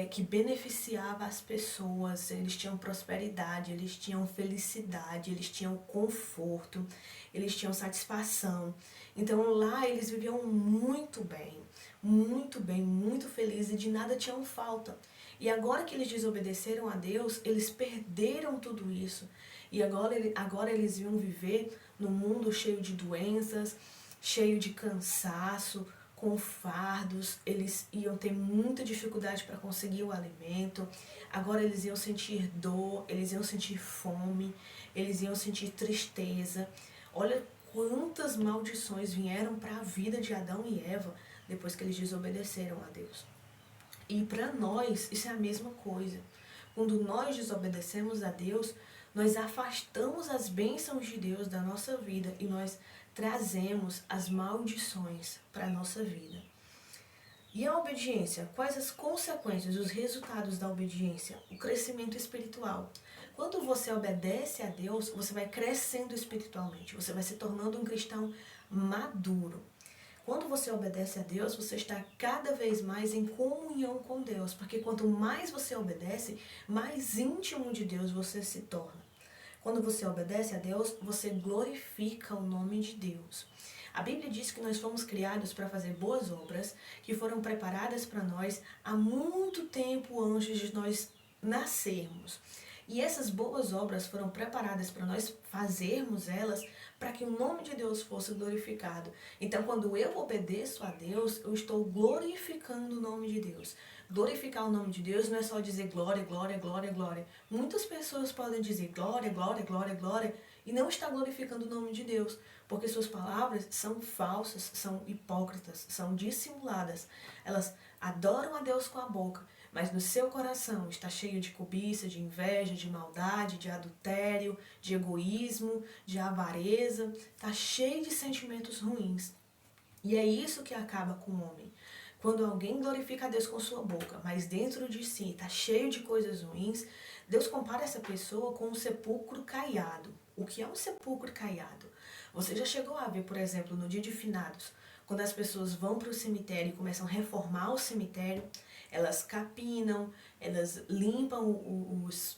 que beneficiava as pessoas, eles tinham prosperidade, eles tinham felicidade, eles tinham conforto, eles tinham satisfação. Então lá eles viviam muito bem, muito felizes e de nada tinham falta. E agora que eles desobedeceram a Deus, eles perderam tudo isso. E agora eles iam viver num mundo cheio de doenças, cheio de cansaço, com fardos, eles iam ter muita dificuldade para conseguir o alimento, agora eles iam sentir dor, eles iam sentir fome, eles iam sentir tristeza. Olha quantas maldições vieram para a vida de Adão e Eva depois que eles desobedeceram a Deus. E para nós, isso é a mesma coisa. Quando nós desobedecemos a Deus, nós afastamos as bênçãos de Deus da nossa vida e nós trazemos as maldições para a nossa vida. E a obediência? Quais as consequências, os resultados da obediência? O crescimento espiritual. Quando você obedece a Deus, você vai crescendo espiritualmente, você vai se tornando um cristão maduro. Quando você obedece a Deus, você está cada vez mais em comunhão com Deus, porque quanto mais você obedece, mais íntimo de Deus você se torna. Quando você obedece a Deus, você glorifica o nome de Deus. A Bíblia diz que nós fomos criados para fazer boas obras, que foram preparadas para nós há muito tempo antes de nós nascermos. E essas boas obras foram preparadas para nós fazermos elas para que o nome de Deus fosse glorificado. Então, quando eu obedeço a Deus, eu estou glorificando o nome de Deus. Glorificar o nome de Deus não é só dizer glória, glória, glória, glória. Muitas pessoas podem dizer glória, glória, glória, glória e não está glorificando o nome de Deus, porque suas palavras são falsas, são hipócritas, são dissimuladas. Elas adoram a Deus com a boca, mas no seu coração está cheio de cobiça, de inveja, de maldade, de adultério, de egoísmo, de avareza, está cheio de sentimentos ruins. E é isso que acaba com o homem. Quando alguém glorifica a Deus com sua boca, mas dentro de si está cheio de coisas ruins, Deus compara essa pessoa com um sepulcro caiado. O que é um sepulcro caiado? Você já chegou a ver, por exemplo, no dia de finados, quando as pessoas vão para o cemitério e começam a reformar o cemitério, elas capinam, elas limpam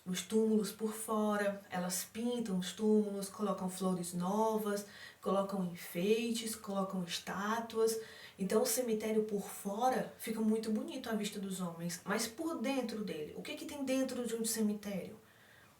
os túmulos por fora, elas pintam os túmulos, colocam flores novas, colocam enfeites, colocam estátuas. Então o cemitério por fora fica muito bonito à vista dos homens, mas por dentro dele, o que tem dentro de um cemitério?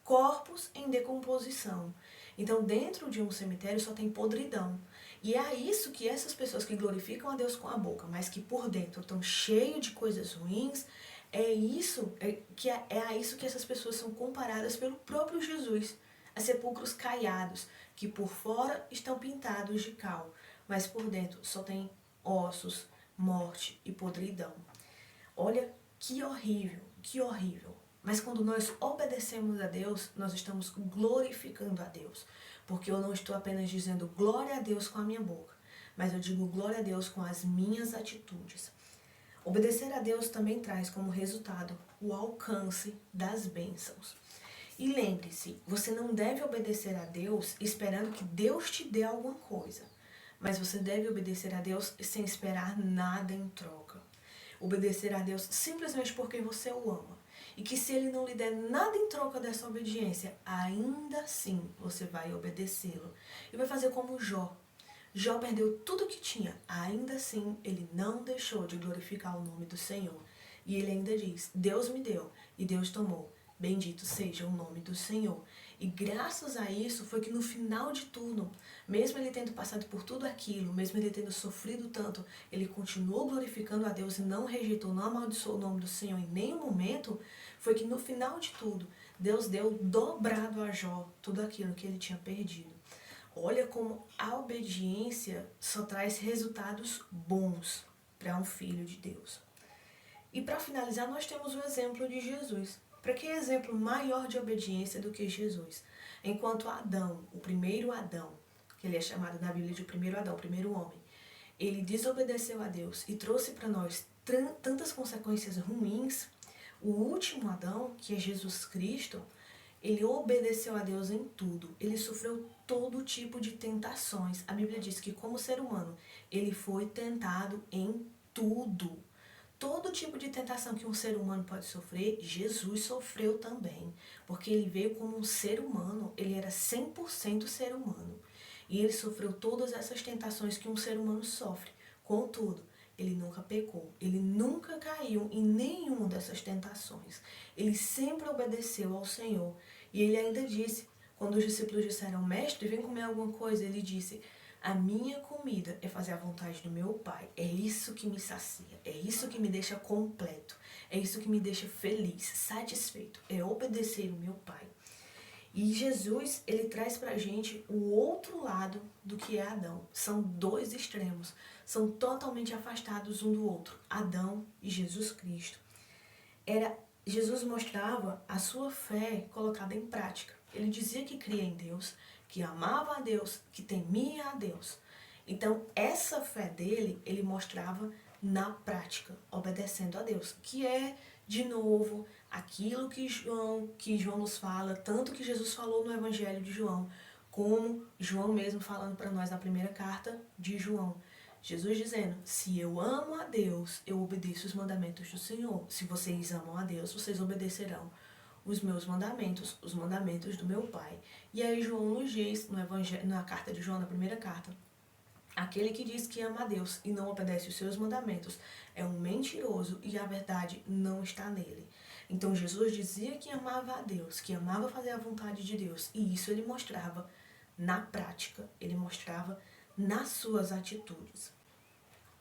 Corpos em decomposição. Então dentro de um cemitério só tem podridão. E é a isso que essas pessoas que glorificam a Deus com a boca, mas que por dentro estão cheios de coisas ruins, é a isso que essas pessoas são comparadas pelo próprio Jesus, a sepulcros caiados, que por fora estão pintados de cal, mas por dentro só tem ossos, morte e podridão. Olha que horrível, que horrível. Mas quando nós obedecemos a Deus, nós estamos glorificando a Deus. Porque eu não estou apenas dizendo glória a Deus com a minha boca, mas eu digo glória a Deus com as minhas atitudes. Obedecer a Deus também traz como resultado o alcance das bênçãos. E lembre-se, você não deve obedecer a Deus esperando que Deus te dê alguma coisa. Mas você deve obedecer a Deus sem esperar nada em troca. Obedecer a Deus simplesmente porque você o ama. E que se Ele não lhe der nada em troca dessa obediência, ainda assim você vai obedecê-lo. E vai fazer como Jó. Jó perdeu tudo o que tinha, ainda assim ele não deixou de glorificar o nome do Senhor. E ele ainda diz, Deus me deu e Deus tomou. Bendito seja o nome do Senhor. E graças a isso foi que no final de tudo, mesmo ele tendo passado por tudo aquilo, mesmo ele tendo sofrido tanto, ele continuou glorificando a Deus e não rejeitou, não amaldiçoou o nome do Senhor em nenhum momento. Foi que no final de tudo, Deus deu dobrado a Jó tudo aquilo que ele tinha perdido. Olha como a obediência só traz resultados bons para um filho de Deus. E para finalizar, nós temos o exemplo de Jesus. Para que exemplo maior de obediência do que Jesus? Enquanto Adão, o primeiro Adão, que ele é chamado na Bíblia de primeiro Adão, o primeiro homem, ele desobedeceu a Deus e trouxe para nós tantas consequências ruins, o último Adão, que é Jesus Cristo, ele obedeceu a Deus em tudo. Ele sofreu todo tipo de tentações. A Bíblia diz que, como ser humano, ele foi tentado em tudo. Todo tipo de tentação que um ser humano pode sofrer, Jesus sofreu também. Porque ele veio como um ser humano, ele era 100% ser humano. E ele sofreu todas essas tentações que um ser humano sofre. Contudo, ele nunca pecou, ele nunca caiu em nenhuma dessas tentações. Ele sempre obedeceu ao Senhor. E ele ainda disse, quando os discípulos disseram, mestre, vem comer alguma coisa, ele disse, a minha comida é fazer a vontade do meu Pai. É isso que me sacia, é isso que me deixa completo, é isso que me deixa feliz, satisfeito, é obedecer o meu Pai. E Jesus, ele traz pra gente o outro lado do que é Adão. São dois extremos, são totalmente afastados um do outro, Adão e Jesus Cristo. Jesus mostrava a sua fé colocada em prática. Ele dizia que cria em Deus, que amava a Deus, que temia a Deus. Então, essa fé dele, ele mostrava na prática, obedecendo a Deus, que é, de novo, aquilo que João nos fala, tanto que Jesus falou no Evangelho de João, como João mesmo falando para nós na primeira carta de João. Jesus dizendo, se eu amo a Deus, eu obedeço os mandamentos do Senhor. Se vocês amam a Deus, vocês obedecerão os meus mandamentos, os mandamentos do meu Pai. E aí João nos diz, no Evangelho, na carta de João, na primeira carta, aquele que diz que ama a Deus e não obedece os seus mandamentos é um mentiroso e a verdade não está nele. Então Jesus dizia que amava a Deus, que amava fazer a vontade de Deus. E isso ele mostrava na prática, ele mostrava nas suas atitudes.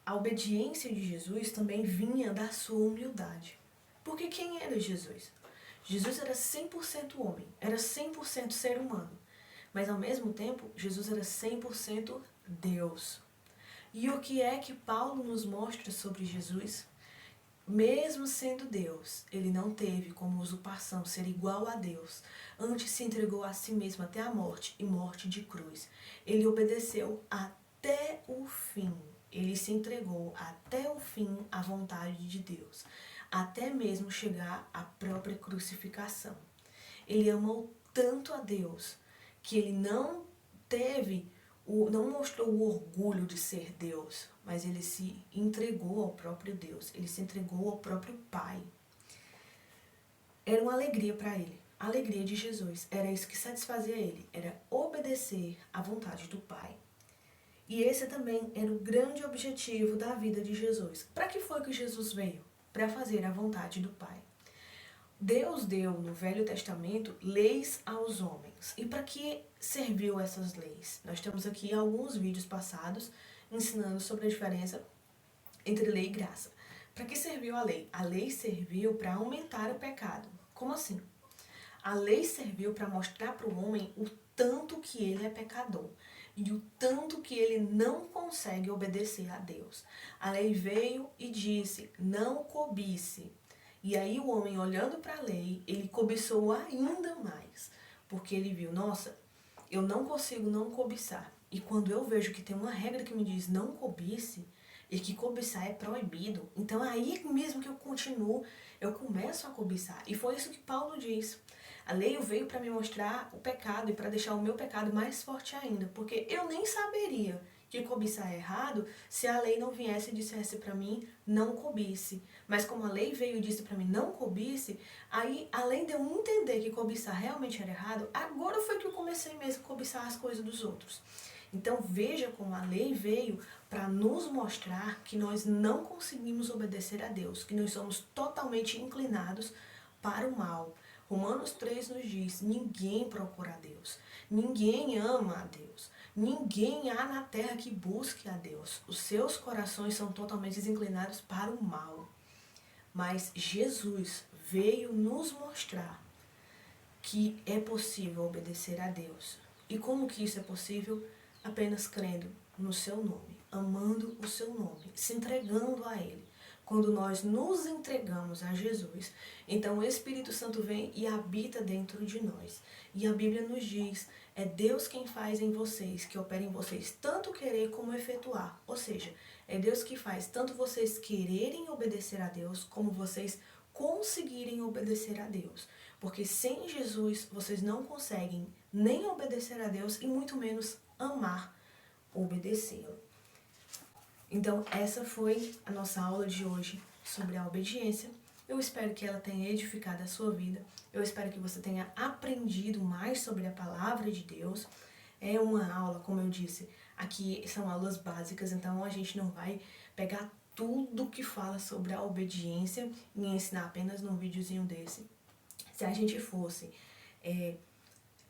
A obediência de Jesus também vinha da sua humildade. Porque quem era Jesus? Jesus era 100% homem, era 100% ser humano. Mas ao mesmo tempo, Jesus era 100% Deus. E o que é que Paulo nos mostra sobre Jesus? Mesmo sendo Deus, ele não teve como usurpação ser igual a Deus. Antes se entregou a si mesmo até a morte, e morte de cruz. Ele obedeceu até o fim. Ele se entregou até o fim à vontade de Deus. Até mesmo chegar à própria crucificação. Ele amou tanto a Deus que ele não mostrou o orgulho de ser Deus, mas ele se entregou ao próprio Deus, ele se entregou ao próprio Pai. Era uma alegria para ele, a alegria de Jesus, era isso que satisfazia ele, era obedecer à vontade do Pai. E esse também era o grande objetivo da vida de Jesus. Para que foi que Jesus veio? Para fazer a vontade do Pai. Deus deu no Velho Testamento leis aos homens. E para que serviu essas leis? Nós temos aqui alguns vídeos passados ensinando sobre a diferença entre lei e graça. Para que serviu a lei? A lei serviu para aumentar o pecado. Como assim? A lei serviu para mostrar para o homem o tanto que ele é pecador e o tanto que ele não consegue obedecer a Deus. A lei veio e disse, não cobice. E aí o homem, olhando para a lei, ele cobiçou ainda mais, porque ele viu, nossa, eu não consigo não cobiçar. E quando eu vejo que tem uma regra que me diz não cobice, e que cobiçar é proibido, então aí mesmo que eu começo a cobiçar. E foi isso que Paulo diz. A lei veio para me mostrar o pecado e para deixar o meu pecado mais forte ainda, porque eu nem saberia que cobiçar é errado se a lei não viesse e dissesse para mim, não cobice. Mas como a lei veio e disse para mim, não cobice, aí além de eu entender que cobiçar realmente era errado, agora foi que eu comecei mesmo a cobiçar as coisas dos outros. Então veja como a lei veio para nos mostrar que nós não conseguimos obedecer a Deus, que nós somos totalmente inclinados para o mal. Romanos 3 nos diz, ninguém procura a Deus, ninguém ama a Deus. Ninguém há na terra que busque a Deus. Os seus corações são totalmente desinclinados para o mal. Mas Jesus veio nos mostrar que é possível obedecer a Deus. E como que isso é possível? Apenas crendo no seu nome, amando o seu nome, se entregando a Ele. Quando nós nos entregamos a Jesus, então o Espírito Santo vem e habita dentro de nós. E a Bíblia nos diz, é Deus quem faz em vocês, que opera em vocês, tanto querer como efetuar. Ou seja, é Deus que faz tanto vocês quererem obedecer a Deus, como vocês conseguirem obedecer a Deus. Porque sem Jesus, vocês não conseguem nem obedecer a Deus e muito menos amar obedecê-lo. Então, essa foi a nossa aula de hoje sobre a obediência. Eu espero que ela tenha edificado a sua vida. Eu espero que você tenha aprendido mais sobre a palavra de Deus. É uma aula, como eu disse, aqui são aulas básicas, então a gente não vai pegar tudo que fala sobre a obediência e ensinar apenas num videozinho desse. Se a gente fosse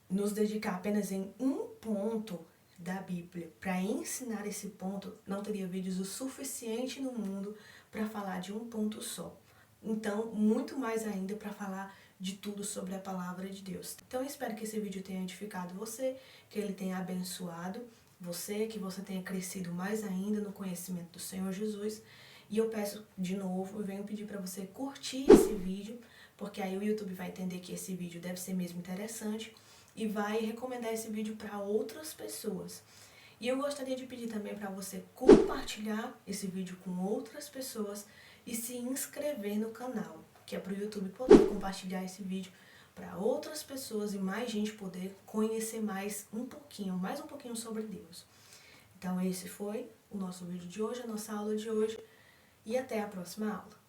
nos dedicar apenas em um ponto da Bíblia para ensinar esse ponto, não teria vídeos o suficiente no mundo para falar de um ponto só. Então, muito mais ainda para falar de tudo sobre a palavra de Deus. Então, eu espero que esse vídeo tenha edificado você, que ele tenha abençoado você, que você tenha crescido mais ainda no conhecimento do Senhor Jesus. E eu peço de novo, eu venho pedir para você curtir esse vídeo, porque aí o YouTube vai entender que esse vídeo deve ser mesmo interessante e vai recomendar esse vídeo para outras pessoas. E eu gostaria de pedir também para você compartilhar esse vídeo com outras pessoas e se inscrever no canal, que é para o YouTube poder compartilhar esse vídeo para outras pessoas e mais gente poder conhecer mais um pouquinho sobre Deus. Então esse foi o nosso vídeo de hoje, a nossa aula de hoje, e até a próxima aula.